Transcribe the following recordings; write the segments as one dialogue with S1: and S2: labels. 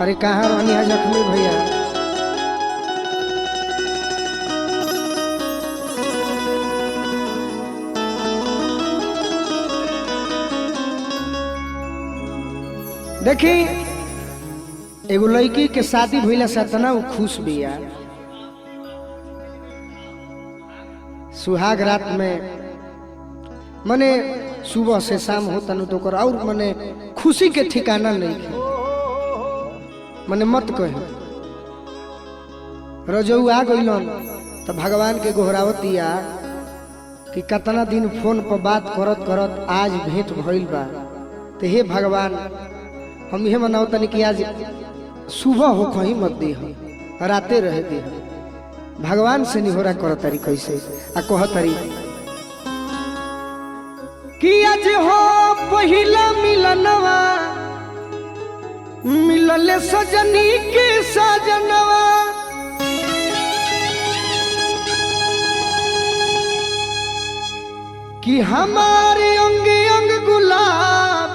S1: अरे कहाँ रहनी है जख्मी भैया। देखी एगो लड़की के शादी भइला से इतना वो खुश बिया। सुहाग रात में मने सुबह से शाम होता न तो कर और मने खुशी के ठिकाना नहीं है। मने मत कहे रजऊ आ गइलन तो भगवान के गोहरावतिया कि कितना दिन फोन पर बात करत करत आज भेंट भइल बा। तो हे भगवान हम यह मनाओ तनी कि आज सुबह हो कहीं मत दी राते रह दी। भगवान से निहोरा करो तारी कैसे आ कह तारी कि आज हो पहिला मिलनवा मिलले सजनी के सजनवा कि हमारे अंग अंग गुलाब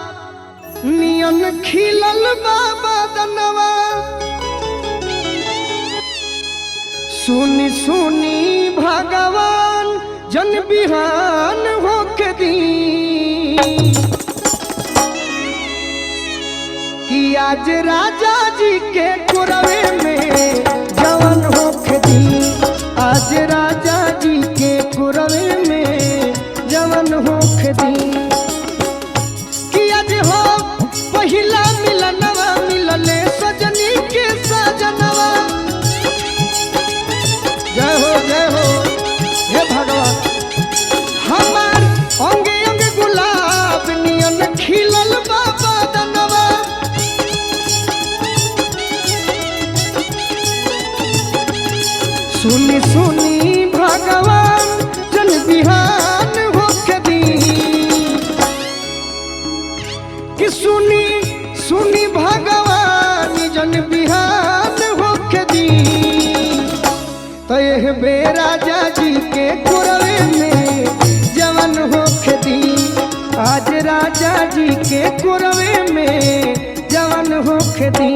S1: नियन खिलल बाबा दनवा। सुनी सुनी भगवान जन बिहान होके दी कि आज राजा जी के कुरवे में जवन होके दी। आज राजा जी के कुरवे में जवन होके दी कि आज हो पहिला मिलनवा मिलले सजनी के सजनवा। जय हो हे भगवान हमार अंगे अंगे गुलाब नियन खिलल बाबा दनवा। सुनी सुनी भगवान जन बिहान होके दी कि सुनी सुनी भगवान जन बिहान होके दी। तो यह बेराजा जी के कुरवे में जवन होके दी। आज राजा जी के कुरवे में जवन होके दी।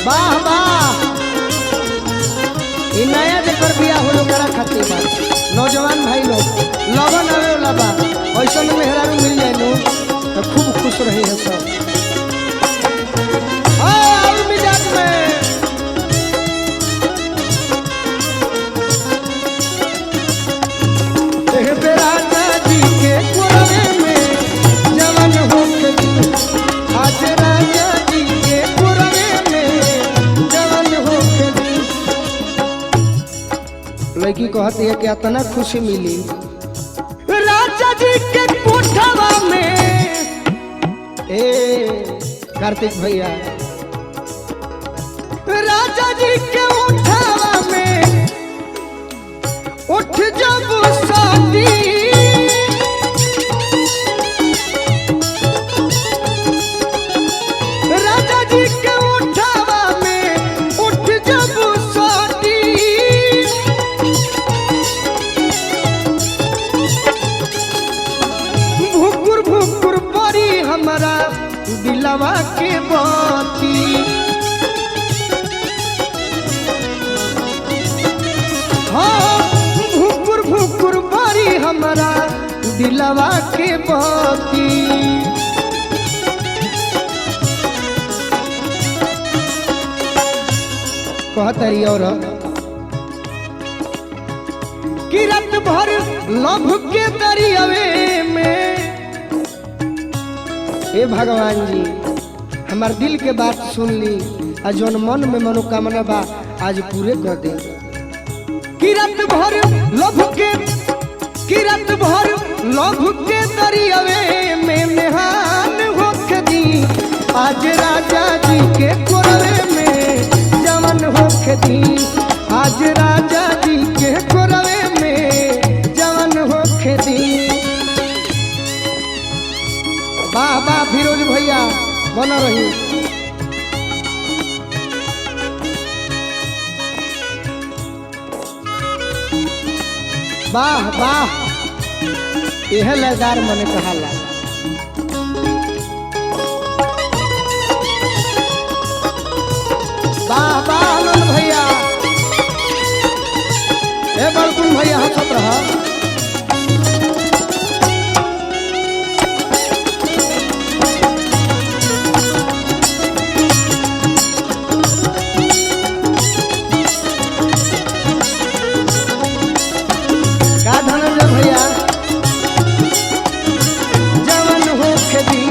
S1: वाह वाह इ नया जेकर बिया होलो करा खातिर बा। नौजवान भाई लोग लगन आवे वाला बा ऐसा में मेहरारू मिल जाए नो तो खूब खुश रहे हैं सब। और मिजाज में राजा जी के कुरवे में जवन होके दी। आज राजा जी के कुरवे में जवन होके दी। लड़की कहती है कि इतना खुशी मिली राजा जी के कोठवा में। कार्तिक भैया राजा जी के उठावा में उठ जब शादी राजा जी के उठावा में उठ जब शादी भुकुर भुकुर परी हमारा दिलवा के बाती। हाँ भुकुर भुकुर बारी हमारा दिलवा के बाती। कहतरी और कि रात भर लभ के दरियावे में। हे भगवान जी हमार दिल के बात सुन ली आ जौन मन में मनोकामना बा आज पूरे कर दे। कि रात भर लभ के दरियावे में मेहान होके दी। आज राजा जी के कुरवे में जवन होके दी। आज राजा जी के कुरवे में जवन होके दी। वाह वाह फिरोज भैया बना रही। वाह वाह यह लयदार मने कहाला। वाह वाह आनंद भैया, ए बड़कुन भैया हंसत रहा। का धनंजय भैया जवन हो खेती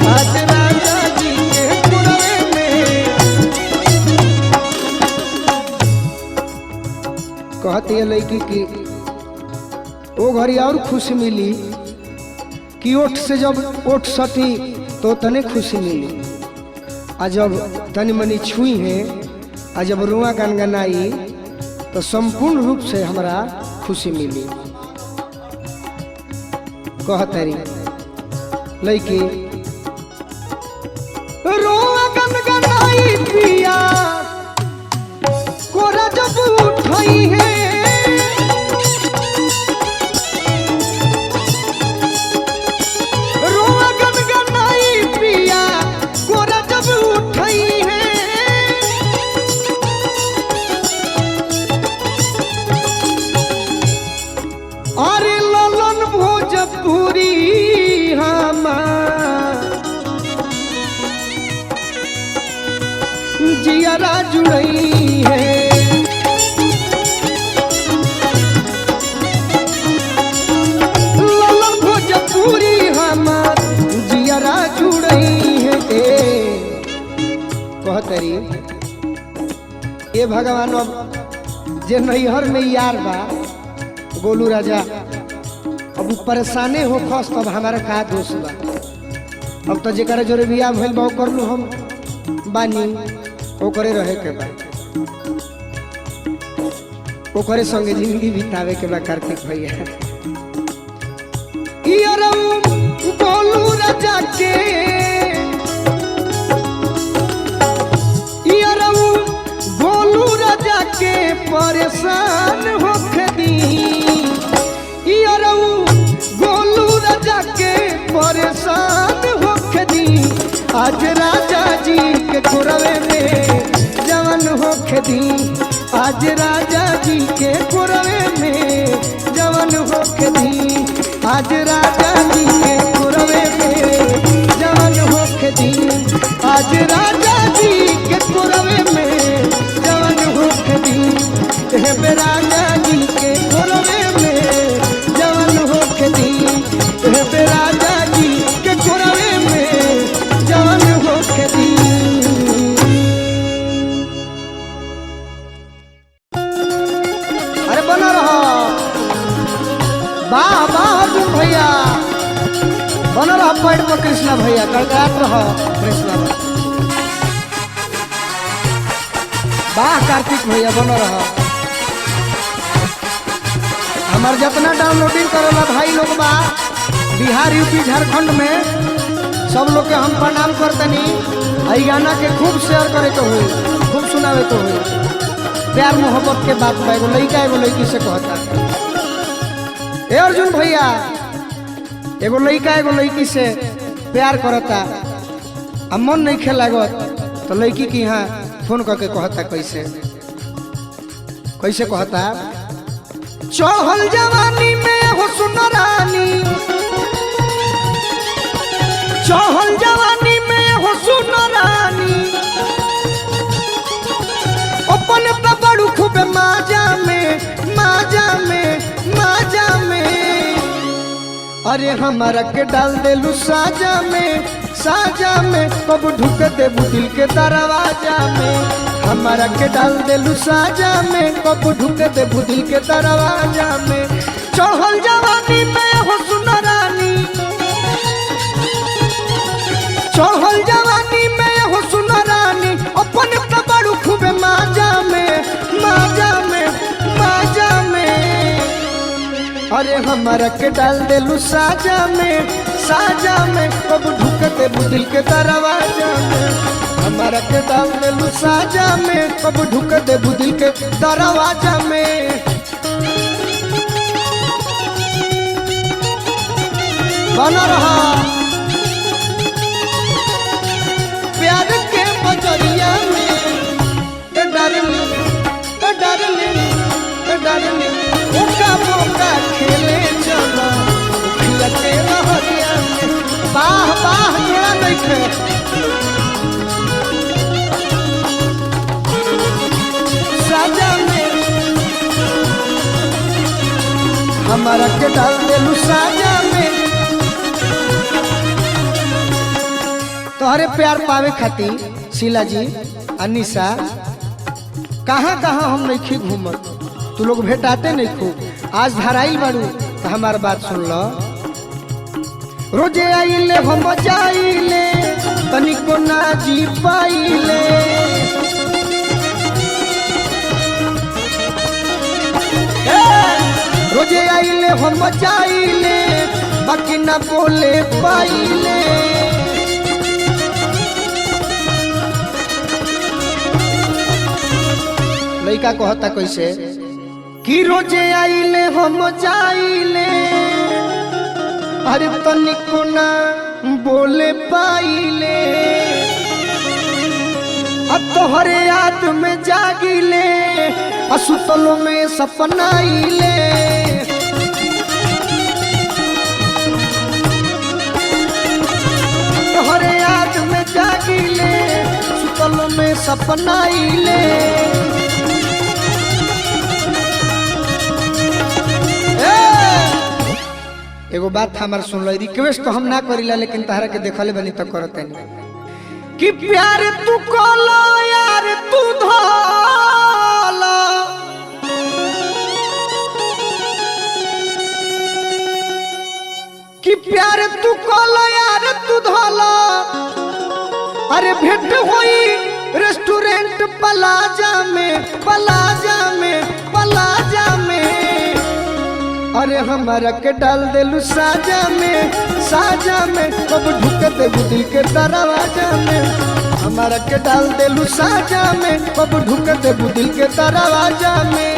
S1: आज राजा जी के पुरवे में कहती है लड़की की वो घड़ी और खुशी मिली कि ओठ से जब ओठ सटी तो तने खुशी मिली, आ जब तनी मनी छुई है, आ जब रुआ गनगनाई तो संपूर्ण रूप से हमारा खुशी मिली। कहतरी लड़की रुआ गनगनाई पिया कोरा जब उठाई है, रुआ गनगनाई पिया कोरा जब उठाई है। अरे ललन भोजपुरी जियरा जुड़ई है, ललन भोजपुरी हमार जियरा जुड़ई है। कहतरी ये भगवान अब जे नैहर में यार बा गोलू राजा अब परेशाने हो खस तब हमारा का दोष बा। अब तो जेकर जोरे बियाह भइल बा कर लू हम बानी ओकरे रहे के बा, ओकरे संगे जिंदगी बितावे के बा। कार्तिक भैया गोलू राजा के गोलू राजा के परेशान होके दी, गोलू राजा के परेशान होके दी। आज राजा जी के कोरवे में जवन होके दी, आज राजा जी के कोरवे में जवन होके दी, आज राजा जी के कोरवे में जवन होके दी, आज राजा जी के कोरवे में जवन होके दी। हे राजा जी के कोरवे में जवन होके दी, हे राजा जी के कोरवे में जवन होके दी। अरे बना रहा वाह वाह अर्जुन भैया, बना रहा पैड पर कृष्णा भैया कड़कड़ात रहा कृष्णा वाह कार्तिक भैया बना रहा। हमार जितना डाउनलोडिंग करेला भाई लोग बा बिहार यूपी झारखंड में सब लोग के हम प्रणाम करतनी। आई गाना के खूब शेयर करे के हुई, खूब सुनावे के हुई। प्यार मोहब्बत के बात बा। एगो लड़का एगो लड़की से कहता ए अर्जुन भैया, एगो लड़का एगो लड़की से प्यार करता आ मन नहीं खे लागत तो लड़की की यहाँ फोन करके कहता कैसे कैसे कहता चढ़ल जवानी में हो सुनरानी, चढ़ल जवानी में हो सुनरानी, अपन पे बड़ू खूब माजा में माजा में माजा में। अरे हमारा के डाल देलू साजा में साजा में, कब ढुक दे दिल के दरवाजा में। हमारा के डाल देलू साजा में, कब ढुक दे दिल के दरवाजा में। चढ़ल जवानी में हो सुनरानी, चढ़ल जवानी में हो सुनरानी, अपन कबड़ू खूब माजा में माजा में माजा में। अरे हमारा के डाल देलू साजा में साजा में, कब ढुकते दिल के दरवाजा में। हमारा के डाल देलू साजा में, कब ढुकते दिल के दरवाजा में। बना रहा प्यार के बजरिया में डार्लिंग ओका बोका खेले चलो खिलते रहरिया में बाह बाह जोड़ा नहीं थे साजा में हमारा के डाल देलू साजा में तोहरे प्यार पावे खातिर शीला जी अनिशा कहाँ कहाँ हम नहीं घूमत तू लोग भेटाते नहीं खूब आज धराइल बारू तो हमार बात सुन लो रोजे आइले हम जाइले तनिको ना जी पाइले रोजे आइले हम जाइले बाकी ना बोले पाइले लड़का कहता कैसे कि रोजे आइले हम जाइले अरे तनिको ना बोले पाइले तोहरे याद में जागिले असुतलों में सपनाइले तोहरे याद में जागिले सुतलों में सपनाइले एगो बात हमार सुन लो रिक्वेस्ट तो हम ना करीला लेकिन तहरा के देखले बनी तो करते नहीं कि प्यार तू कोलो यार तू धोलो कि प्यार तू कोलो यार तू धोलो अरे भेंट होई रेस्टोरेंट प्लाजा में अरे हमारा के डाल देलू साजा में कब ढुक देबू दिल के दरवाजा में हमारा के डाल देलू साजा में कब ढुक देबू दिल के दरवाजा में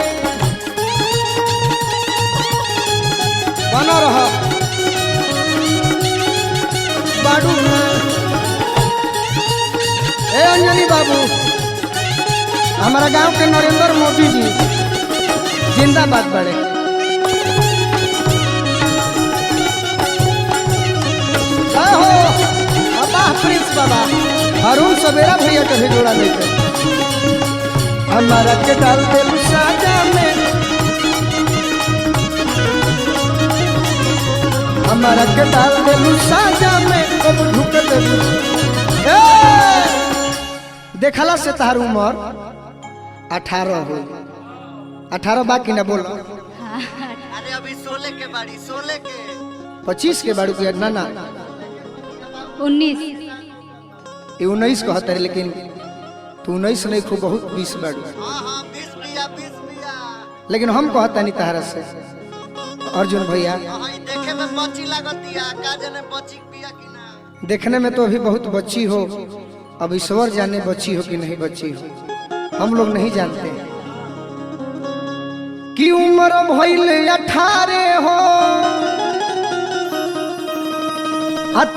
S1: बना रहा बाडू ए अंजनी बाबू हमारा गांव के नरेंद्र मोदी जी जिंदाबाद बड़े प्रिंस बाबा अरुण सवेरा भैया कभी जोड़ा नहीं थे हमारा के डाल देलू साजा में हमारा के डाल देलू साजा में कब ढुक देलू देखला से तार उम्र 18 हो 18 बाकी ना बोलो
S2: अरे अभी 16 के बाड़ी 16 के
S1: 25 के बाड़ू के ना
S3: 19
S1: 19 कहते हैं लेकिन तू 19 नहीं खूब बहुत 20 बाड़ू
S2: हां 20 पिया
S1: लेकिन हम कहता नहीं तहरा से अर्जुन भैया
S2: देखे में बच्ची लागतिया का जाने बच्ची पिया कि ना
S1: देखने में तो अभी बहुत बच्ची हो अब ईश्वर जाने बच्ची हो कि नहीं बच्ची हो हम लोग नहीं जानते कि उम्र भइल 18 हो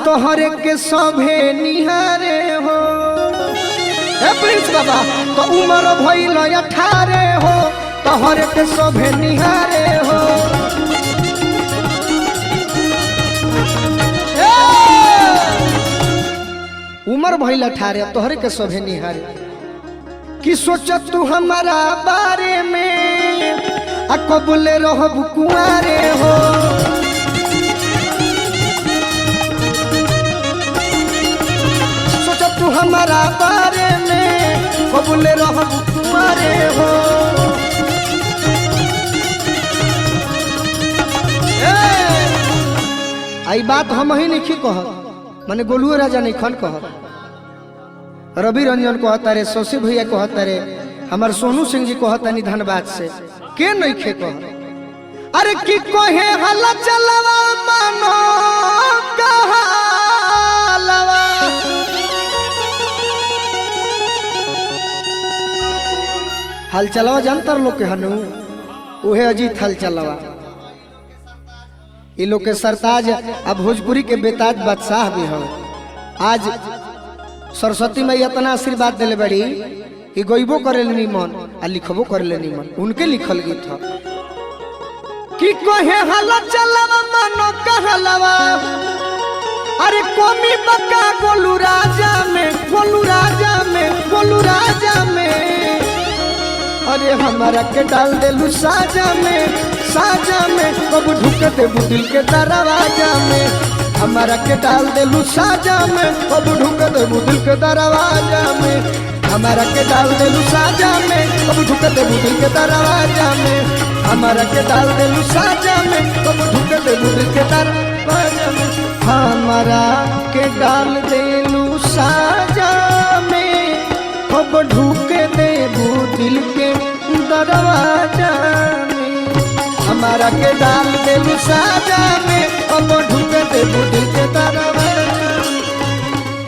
S1: तोहरे के सभे निहारे हो प्रिंस बाबा तो उम्र भइल 18 हो तोहरे के सभे निहारे हो उम्र भइल 18 तोहरे के सभे निहारे कि सोच तू हमारा बारे में कबूले रहब कुआरे हो तू हमारा बारे में कबूले रहब तुम्हारे हो आई बात हम ही नहीं कह माने गोलुओ राजा नहीं खन कह रवि रंजन कहता रे शशि भैया कहता रे हमार सोनू सिंह जी कहता नहीं धनबाद से के नहीं खे कह अरे की कहे हल्ला चलवा मानो कहालवा हल चलावा जानतर लोग के हनु उहे अजीत हल चलावा ये लोग के सरताज अब भोजपुरी के बेताज बादशाह भी हो। आज सरस्वती मैया इतना आशीर्वाद दिले बड़ी कि गईबो करे निमन आ लिखबो करे निमन। उनके लिखल गीत हो कि कहे हला चलवा मानो कहलवा अरे कोमी बका गोलू राजा में गोलू राजा में गोलू राजा में अरे हमारा के डाल देलू साजा में कब ढुक दे दिल के दरवाजा में हमारा के डाल देलू साजा में कब ढुक दे दिल के दरवाजा में हमारा के डाल देलू साजा में कब ढुक दे दिल के दरवाजा में हमारा के डाल देलू साजा में कब ढुक दे दिल के दरवाजा में हमारा के डाल देलू साजा में कब ढुक दे दिल के दरवाजा में हमारा के डाल देलू साजा में कब ढुक दे दिल के दरवाजा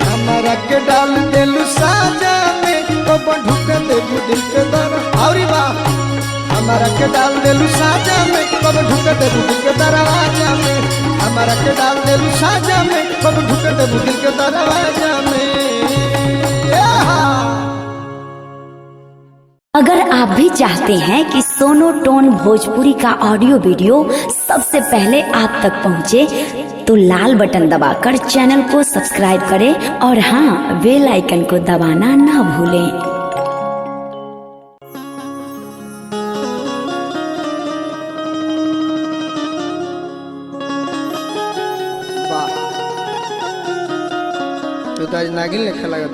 S1: हमारा के डाल देलू साजा में कब ढुक दे दिल के दरवाजा और वाह हमारा के डाल देलू साजा में कब ढुक दे दिल के दरवाजा में हमारा के डाल देलू साजा में कब ढुक दे दिल के दरवाजा में।
S4: अगर आप भी चाहते हैं कि सोनो टोन भोजपुरी का ऑडियो वीडियो सबसे पहले आप तक पहुंचे, तो लाल बटन दबाकर चैनल को सब्सक्राइब करें और हाँ, बेल आइकन को दबाना ना भूलें।
S1: तो आज नागिन लिखा लगा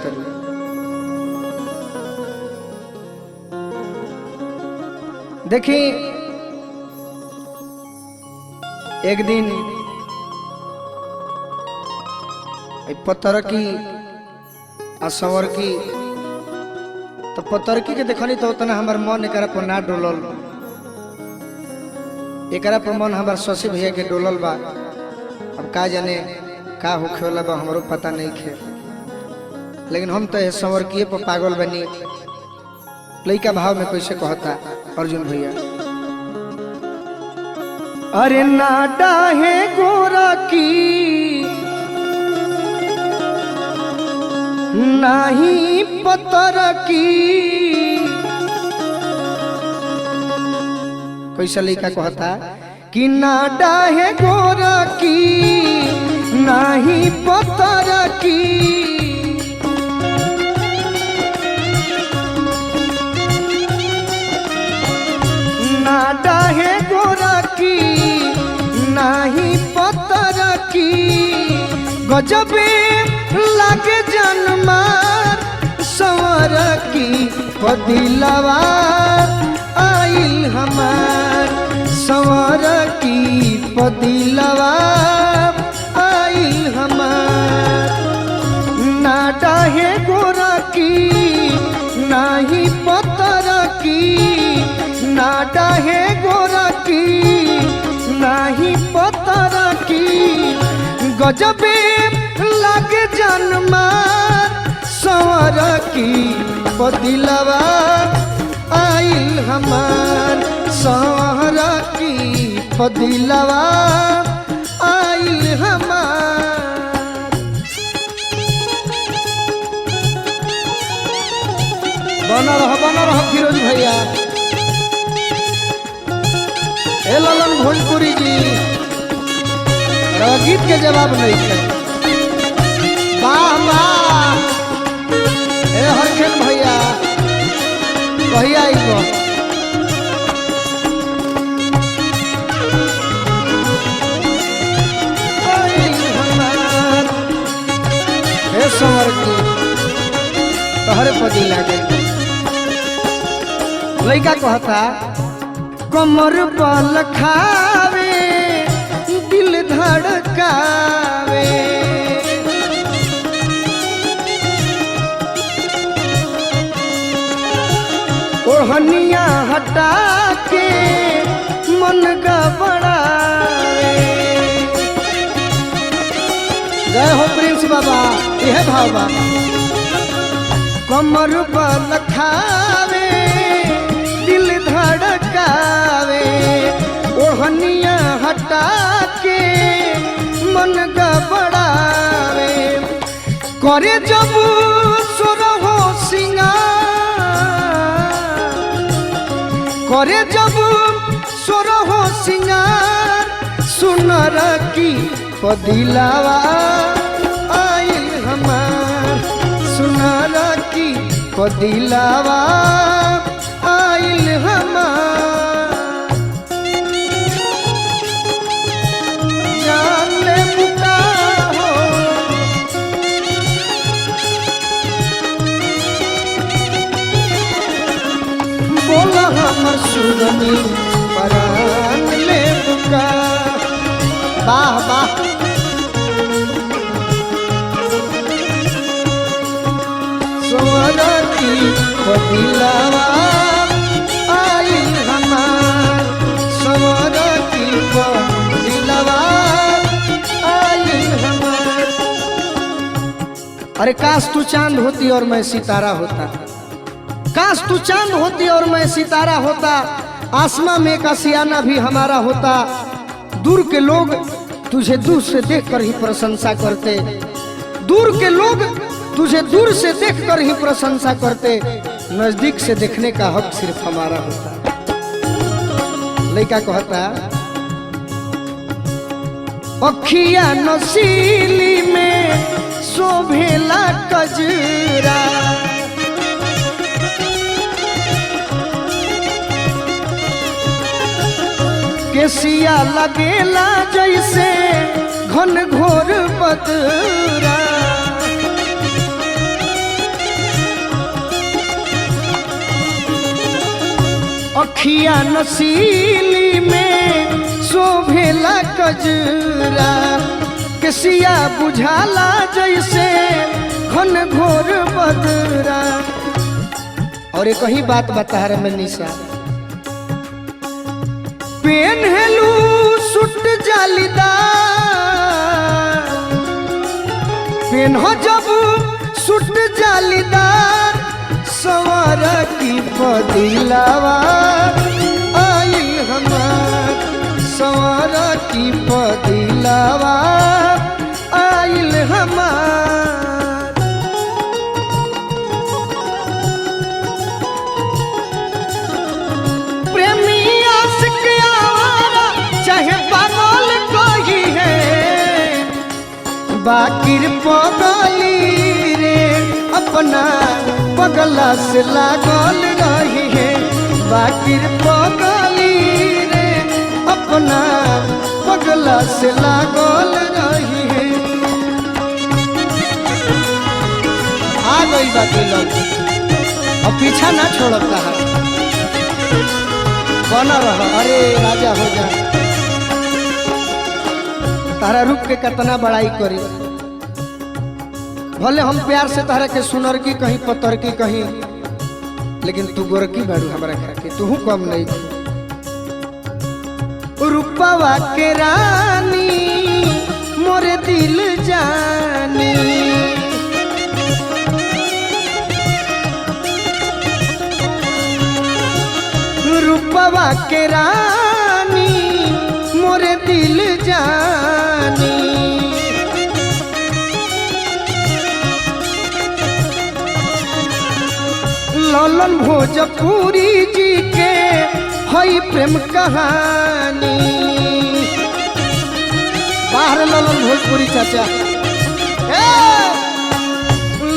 S1: देखी एक दिन पत्थर की असवर की तो पत्थर की के देखनी तो उतना हमार मन एकरा पर ना डोलल एकरा पर मन हमार शशि भैया के डोलल बा। अब का जाने का होखे वाला बा हमरो पता नहीं खे, लेकिन हम तो सवर किए पर पागल बनी। लइका भाव में कैसे कहता अर्जुन भैया अरे नाडा है गोरा की नहीं पत्थर की कैसा लइका कहता कि नाडा है गोरा की नहीं पत्थर की नाडा है गोरा की नहीं पत्थर की गजबे लागे जनमार संवर की पदिलवा आइल हमार संवर की पदिलवा आइल हमार नाडा है गोरा की नहीं पत्थर की नाडा है गोरा की नहीं पत्थर की गजबे लागे जनमार संवर की पदिलवा आइल हमार संवर की पदिलवा आइल हमार। बना रहा फिरोज भैया ए ललन भोजपुरी जी गीत के जवाब नहीं है। वाह वाह ए हरखेन भैया भैया इको हे समर की तोहरे पदी लागे लइका कहता कमर बल खावे दिल धड़कावे ओढ़निया हटा के मन गबड़ावे। जय हो प्रिंस बाबा यह भाव बाबा कमर बल खावे दिल धड़कावे ओढ़निया हटा के मन गबड़ावे करे जब सुरहो सिंगार करे जब सुरहो सिंगार सुनर की पदिलावा आइल हमार सुनर की पदिलावा आइल हमार जान ले बुका हो बोला हमर सुगनी परान ले बुका वाह वाह सोरा की पदिलावा आइल हमार सोरा की पदिलावा आइल हमार। अरे काश तू चांद होती और मैं सितारा होता काश तू चांद होती और मैं सितारा होता आसमां में का सियाना भी हमारा होता दूर के लोग तुझे दूर से देखकर ही प्रशंसा करते दूर के लोग तुझे दूर से देखकर ही प्रशंसा करते नजदीक से देखने का हक सिर्फ हमारा होता। लड़का कहता अखिया नसीली में शोभेला कजरा केसिया लगेला जैसे घन घोर बदरा अखिया नसीली में शोभेला कजरा केसिया बुझाला जैसे घन घोर बदरा। और एक ही बात बता रहे मैं निशा पेन्हलू सुट जालीदार पेन्ह जब सुट जालीदार सवार की पदिलावा आइल हमार सवार की पदिलावा आइल हमार। प्रेमी चाहे पागल कोई है बाकिर पगली रे अपना पगला से लागल रही है बाकिर पगली रे अपना पगला से लागल रही है। आ गई बाकी लोग अब पीछा ना छोड़ता है बना रहा अरे राजा हो जा तारा रूप के कितना बड़ाई करी भले हम प्यार से तारा के सुनर की कहीं पत्थर की कहीं लेकिन तू गोरकी बाड़ू हमारा घर के तू कम नहीं रूपवा के रानी मोरे दिल जानी रूपवा के रानी मोरे दिल जानी ललन भोजपुरी जी के हई प्रेम कहानी बाहर ललन भोजपुरी चाचा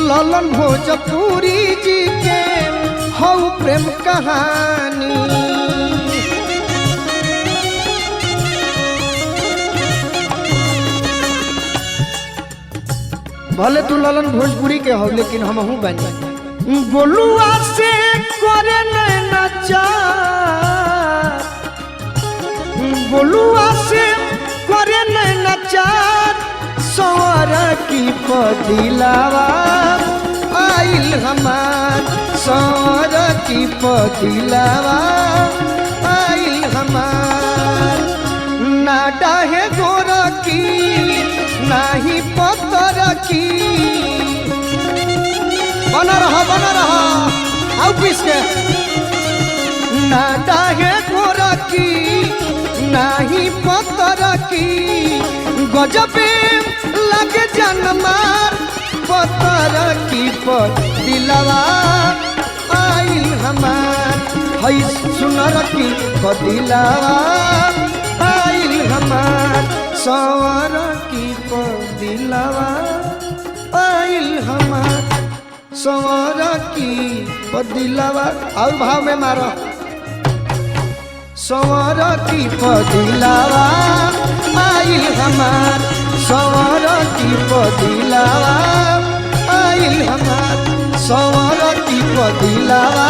S1: ललन भोजपुरी जी के हऊ प्रेम कहानी भले तू ललन भोजपुरी के हो लेकिन हम हूँ बनी बोलुआ से करे नचा बोलुआ से करे नचा सवर की पदिलावा आइल हमार सवर की पदिलावा आइल हमार ना डाहे गोर की नाही पत्थर की बना रहा आओ पीस के ना डाहे गोर की नाही पतर की गजबे लगे जनमार पतर की दिलवा आइल हमार हई सुनर की दिलवा आइल हमार सवर की दिलवा आइल हमार सवर की दिलवा और भाव में मारो सवर की दिलवा आइल हमार सवर की दिलवा आइल हमार सवर की दिलवा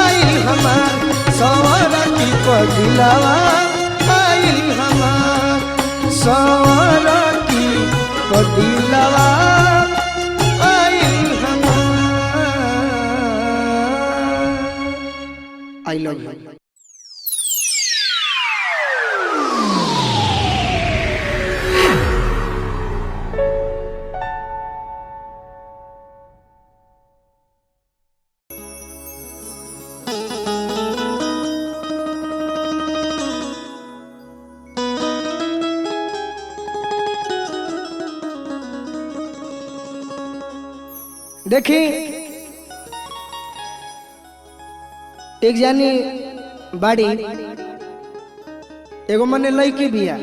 S1: आइल हमार सवर की दिलवा आइल हमार सवर की दिलवा आइल हमार। I love you. देखी एक जानी बाड़ी एगो मने लड़की बिया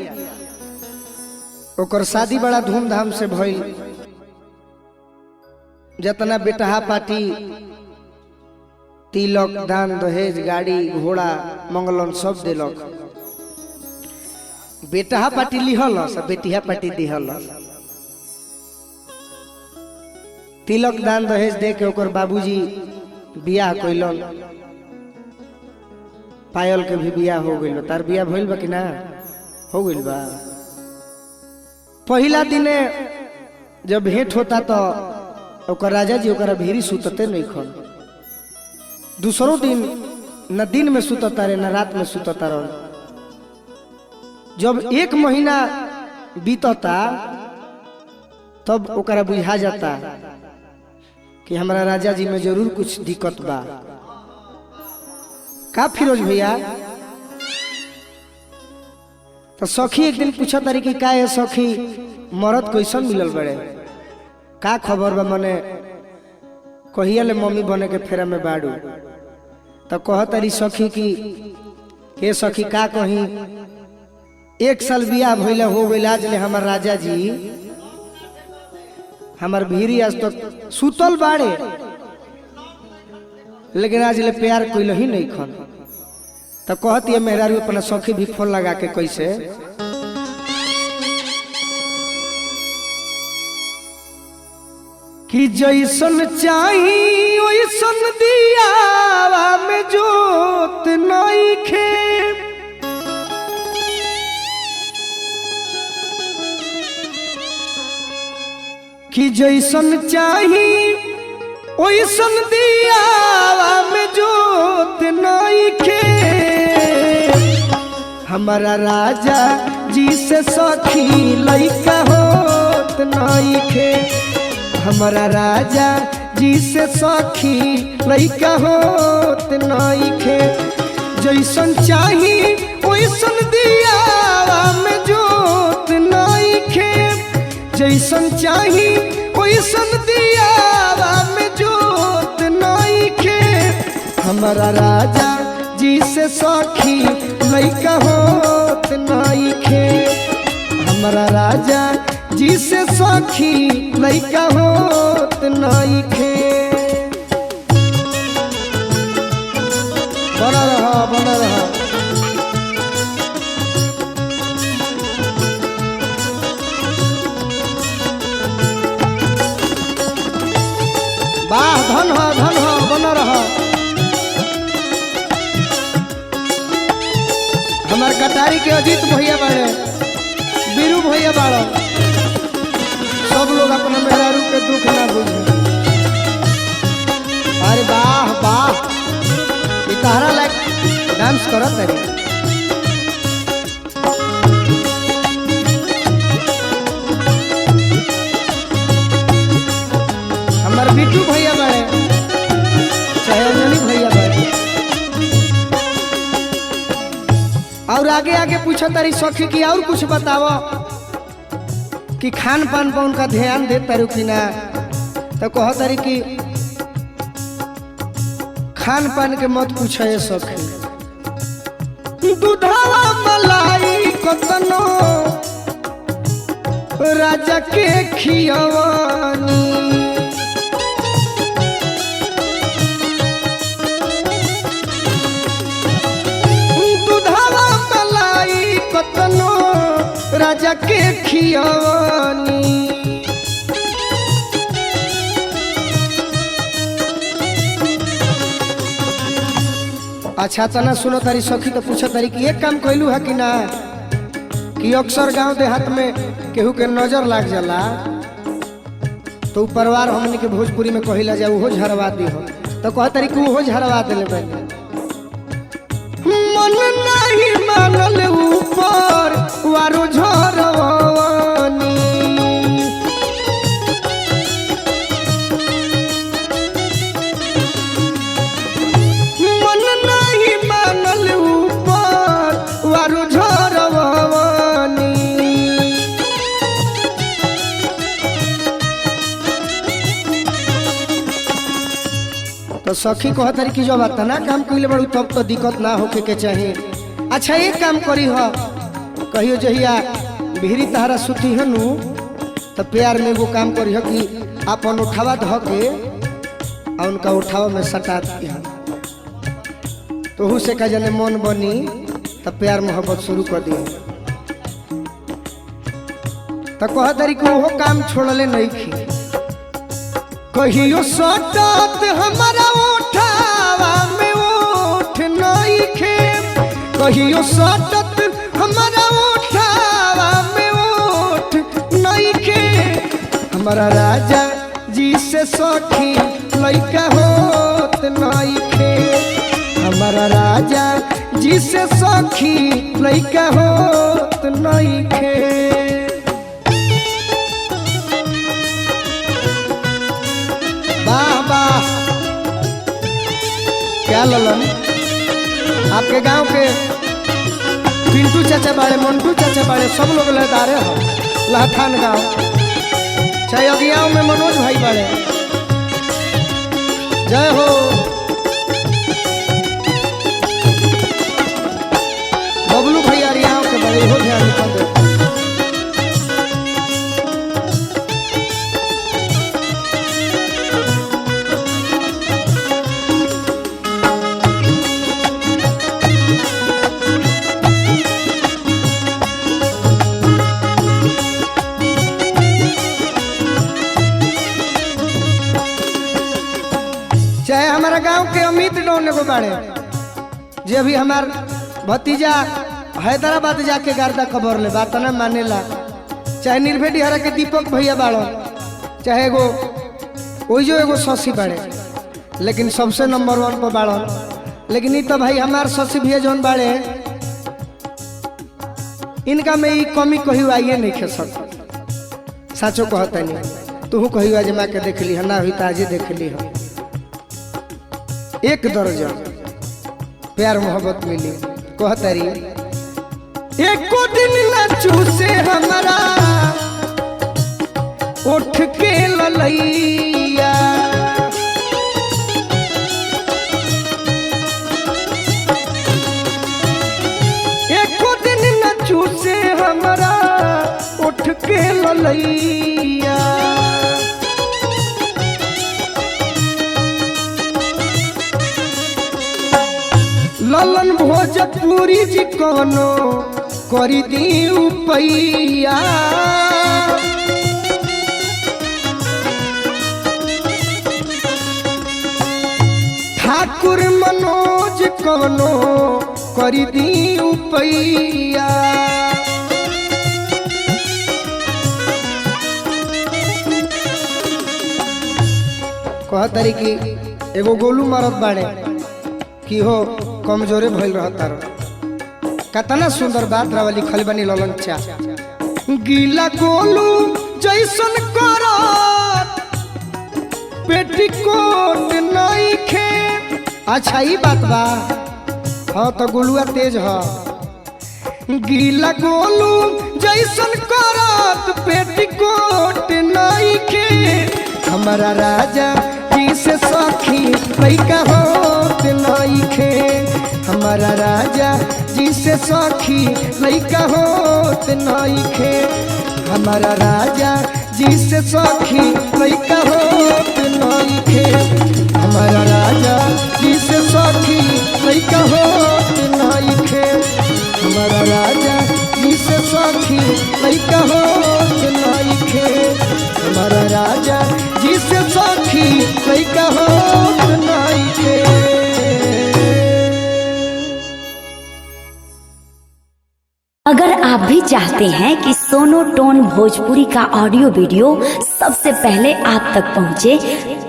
S1: ओकर शादी बड़ा धूमधाम से भइल जतना बेटहा पार्टी तिलक दान दहेज गाड़ी घोड़ा मंगलन सब दिलक बेटहा पार्टी लिहल बेटिया पार्टी दिहल तिलक दान दहेज दे के ओकर बाबूजी बियाह कइलन पायल के भी बियाह हो गइल तार बियाह भइल बा कि ना हो गइल बा पहिला दिने जब भेंट होता तो ओकर राजा जी ओकरा भीरी सुतते नहीं खन दूसरों दिन न दिन में सुतता रहे न रात में सुतता रहे जब 1 महीना बीतता तब ओकरा बुझा जाता कि हमारा राजा जी में जरूर कुछ दिक्कत बा का फिरोज भैया तो सखी एक दिन पूछा तारी कि का है सखी मरद कैसन मिलल बड़े का खबर बा मने कहिया ले मम्मी बने के फेरा में बाड़ू तो कह तारी सखी की हे सखी का कही 1 साल बियाह भइला हो गइल आज ले हमार राजा जी हमार भीरी आज तक सुतल बाड़े लेकिन आज ले प्यार कोई ही नहीं खन तो कहती है मेहरारू अपना सखी भी फोन लगा के कैसे कि जैसन चाही वैसन दियावा में जोत नइखे कि जैसन चाही ओइसन दियावा में जोत नइखे हमारा राजा जी से सखी लइका होत नइखे हमारा राजा जी से सखी लइका होत नइखे जैसन चाही ओइसन दियावा में जोत नइखे जैसन चाही ओइसन दियावा में जोत नइखे हमारा राजा जी से सखी लइका होत नइखे हमारा राजा जी से सखी लइका होत नइखे बना रहा वाह धन हो बना रहा हमार कटारी के अजीत भैया बाड़े बीरू भैया बाड़ा सब लोग अपना मेहरारू के दुख ना बुझे अरे वाह वाह ये तारा लायक डांस करत है हमार बिट्टू भैया बाड़े चाहे अंजनी भैया बाड़े और आगे आगे आगे पूछो तारी सखी की और कुछ बताओ कि खान पान पर उनका ध्यान दे तारू कि ना। तो कह तारी कि खान पान के मत पूछो ये सखी, दूधवा मलाई कतनो राजा के खियवानी, दूधवा मलाई कतनो राजा के खियवानी। अच्छा तना सुनो तारी सखी तो पूछो तारी कि एक काम कैलू है कि ना, कि अक्सर गांव देहात में केहू के नजर लाग जाला तो परिवार हमने के भोजपुरी में कहिला जा उहो झरवा दी हो। तो कह तारी कि उहो झरवा देले बने। मन नहीं मानल ऊपर वारो झरवानी, मन नहीं मानल ऊपर वारो झरवानी। तो सखी कह तारी कि जब तना काम कइले बड़ू तब तो दिक्कत ना होके के चाहिए। अच्छा एक काम करी हो, कहियो जहिया भिरी तहरा सुती हनु तो प्यार में वो काम करी हो कि अपन उठावा धो के और उनका उठावा में सटा दी हो, तो हु से का जने मन बनी तब प्यार मोहब्बत शुरू कर दी। तो कह तारी कि वो काम छोड़ले नहीं खी, कहियो सटत हमारा उठावा में उठ नहीं खे, कहियो सटत हमारा उठावा में उठ नहीं खे। हमारा राजा जी से सखी लइका होत नहीं खे, हमारा राजा जी से सखी लइका होत नहीं खे। वाह वाह क्या ललन, आपके गांव के पिंटू चाचा बाड़े, मंटू चाचा बाड़े, सब लोग लहदारे हो लहठान गांव, चाहे अगियाओं में मनोज भाई बाड़े। जय हो। बबलू भाई अरियाओं के बड़े हो ध्यान कर दे। चाहे हमारा गांव के अमित डोने को बाड़े, जे अभी हमार भतीजा हैदराबाद जाके गर्दा खबर ले बात ना मानेला, चाहे निर्भेटी हरा के दीपक भैया बाड़ो, चाहे एगो ओइजो एगो शशि बाड़े, लेकिन सबसे नंबर 1 पर बाड़ो। लेकिन तो भाई हमार शशि भैया जौन बाड़े इनका में ई कमी कही आइए नहीं खे सकता, साचो कहता नहीं। तू कही आज माँ के देख ली ना हुई ताजे देख ली हो, एक दर्जन प्यार मोहब्बत मिली। कहतारी एको दिन न चूसे हमारा उठ के ललैया, एको दिन न चूसे हमारा उठ के ललैया। ललन भोजपुरी जी कोनो करी दी उपैया, ठाकुर मनोज कोनो करी दी उपैया। कह तारी कि एगो गोलू मरद बाड़े कि हो कमजोरे भइल रहता रो। कतना सुंदर बात रवा लिखल बनी ललन चा, गीला गोलू जैसन करत पेटीकोट नहीं खे। अच्छा ई बात बा, हाँ तो गोलुआ तेज ह, गीला गोलू जैसन करत पेटिकोट नइखे हमारा राजा जी से सखी लइका होत नइखे हमारा राजा जी से सखी लइका होत नइखे हमारा राजा जी से सखी लइका होत नइखे हमारा राजा जी से सखी लइका होत नइखे हमारा राजा जी से सखी लइका होत नइखे हमारा राजा जी से सखी लइका होत नइखे।
S4: अगर आप भी चाहते हैं कि सोनो टोन भोजपुरी का ऑडियो वीडियो सबसे पहले आप तक पहुंचे,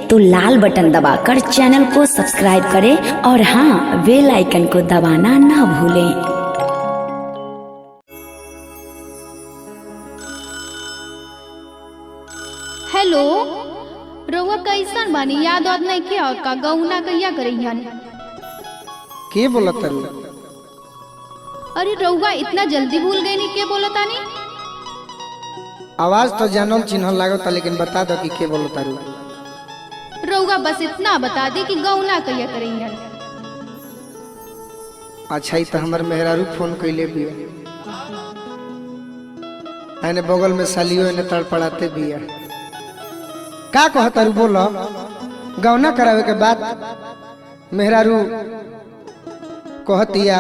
S4: तो लाल बटन दबाकर चैनल को सब्सक्राइब करें और हाँ, बेल आइकन को दबाना ना भूलें।
S3: हेलो, रउआ कैसन बानी? याद वाद नहीं किया का? गौना कहिया करिहन?
S1: के बोलत तारू?
S3: अरे रउआ इतना जल्दी भूल गई नी? के बोलतानी?
S1: आवाज तो जानल चिन्हल लागता, लेकिन बता दो कि के बोलत तारू।
S3: रउआ बस इतना बता दे कि गौना कहिया करिहन।
S1: अच्छा, ही तो हमार मेहरारू फोन कैले बिया, एने बगल में सालियो एने तड़पड़ाते बिया। का कहतारू बोलो? गौना करावे के बाद मेहरारू कहतिया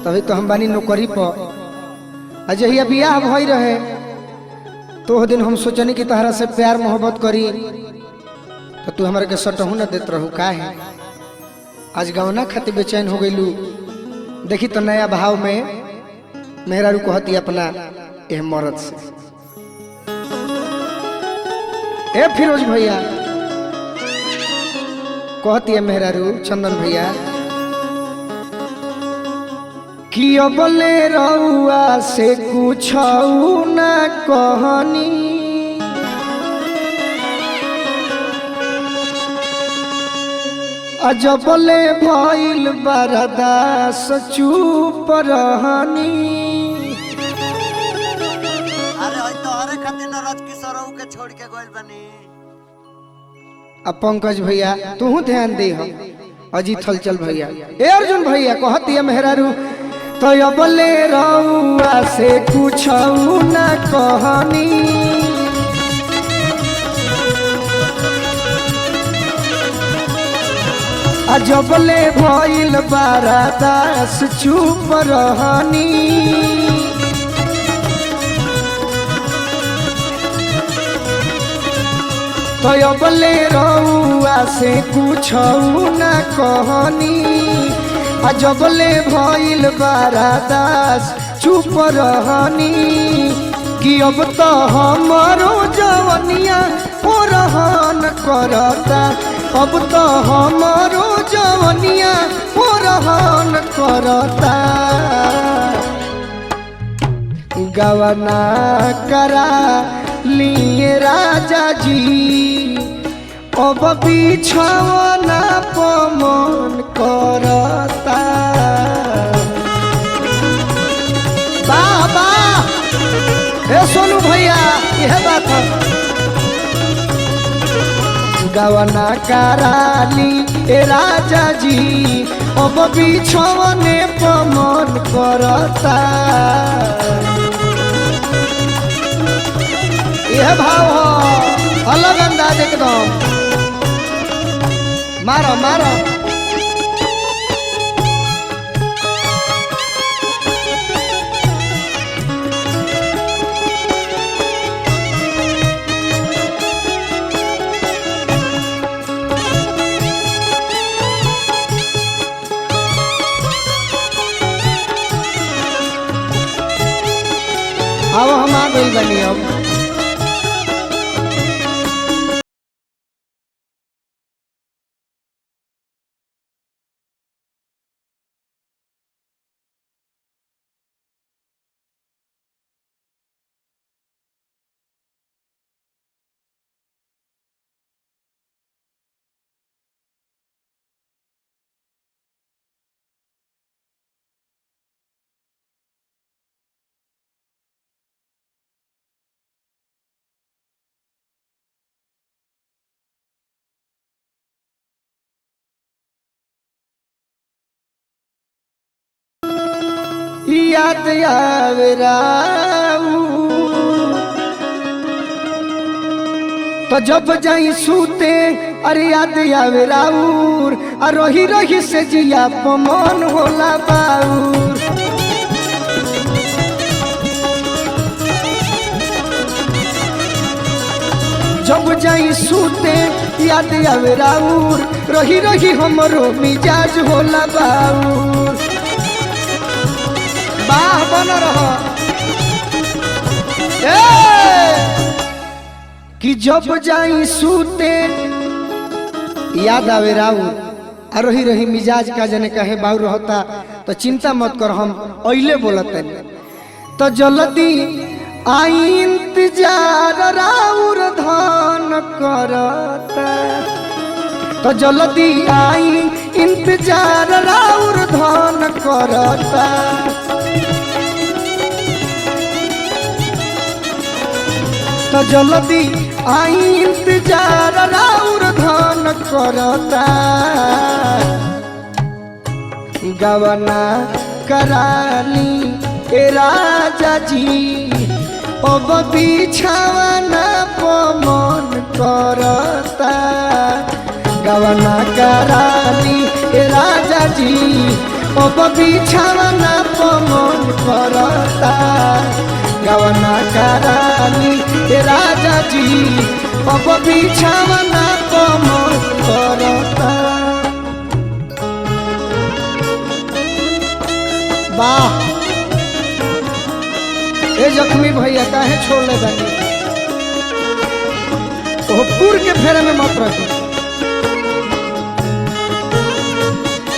S1: तभी तो हम बानी नौकरी पर। अजहिया बियाह भई रहे तो दिन हम सोचनी कि तहरा से प्यार मोहब्बत करी, तो तू हमारे के सटहू न देत रहू। का है आज गौना खातिर बेचैन हो गईलू? देखी तो नया भाव में मेहरारू कहती अपना एह मर्द से। ए फिरोज भैया कहती है मेहरारू चंदन भैया कि अबले रउआ से कुछ न कहनी, अजबले भइल बरदास चुप रहनी।
S2: अरे होय तोहरे खातिर न राज किशोरऊ के छोड़ के गइल बनी।
S1: अब पंकज भैया तू ध्यान दे, हम अजीत हलचल भैया, ए अर्जुन भैया कहती है मेहरारू तो अबले रउआ से कुछ न कहनी, अजबले भइल बरदास चुप रहनी। तो अबले रउआ से कुछ न कहनी, अजबले भइल बरदास चुप रहनी। कि अब तो हमारो जवनिया ओ रहन करता, अब तो हमारो जवनिया ओ रहन करता। गवना करा लिए राजा जी अब बिछवना पमन करता। बाबा हे सोनू भैया यह बात है। गवना कराली ए राजा जी अब बिछवने पमन करता। यह भाव हो अलग अंदाज एकदम। मारो मारो अब हम आ गई बनी अब। याद आवे राउर तो जब जाई सूते अरे याद आवे राउर आ रही रही से जिया पमन होला बाउर जब जाई सूते याद आवे राउर रही रही हमरो मिजाज होला बाउर बाह बन रहा कि जब जाई सूते याद आवे राउर आ रही रही मिजाज का जने कहे बाउर रहता तो चिंता मत कर हम अइले बोलते तो जल्दी आई इंतजार राउर धान करता तो जल्दी आई इंतजार राउर धान करता तो जल्दी आई इंतजार राउर धान करता गवना कराली ए राजा जी अब बिछावना पमन करता गवना कराली ए राजा जी अब बिछावना पमन करता गवना कराली ए राजा जी अब बिछावना पमन करता वाह ए जख्मी भैया काहे छोड़ ले बानी ओ पूर के फेरे में मत रखी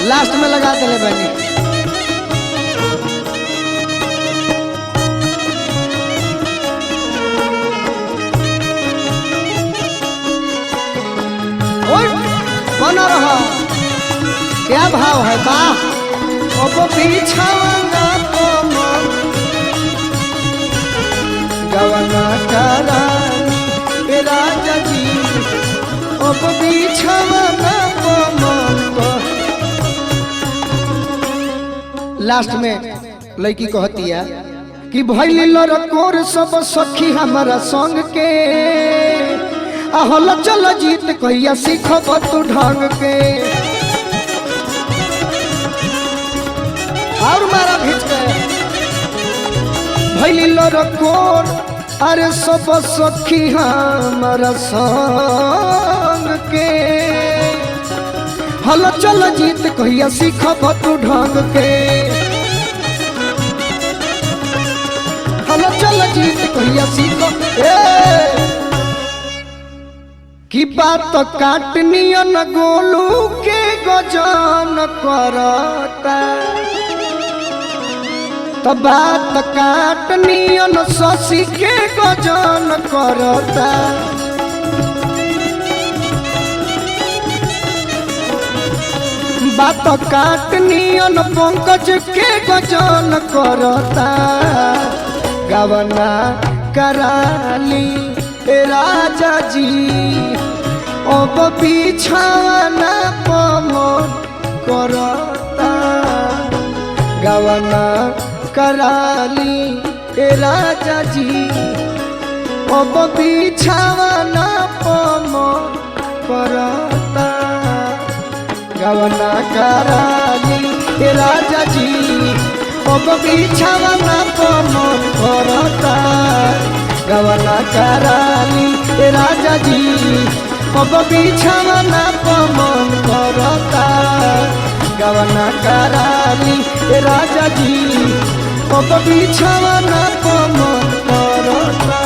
S1: लास्ट में लगा देले बानी ओए बना रहा क्या भाव है वाह अब बिछावना पमन गवना कराली ए राजा जी अब बिछावना पमन लास्ट में लड़की कहती है कि भइल लड़कोर सब सखी हमारा संग के आहल चल जीत कहिया सीखब तू ढंग के और मारा भीच के भइल लड़कोर अरे सब सखी हमारा संग के हल चल जीत कहिया सीखब तू ढंग के हल चल जीत कहिया सीखब की बात काटनियन गोलू के गजन करता तो बात काटनियन शशि के गजन करता बात काटनियन पंकज के गजन करता गवना कराली ए राजा जी अब बिछावना पमन करता गवना कराली ए राजा जी अब बिछावना पमन करता गवना कराली ए राजा जी अब बिछावना पमन करता गवना कराली ए राजा जी अब बिछावना पमन करता गवना कराली ए राजा जी अब बिछावना पमन करता।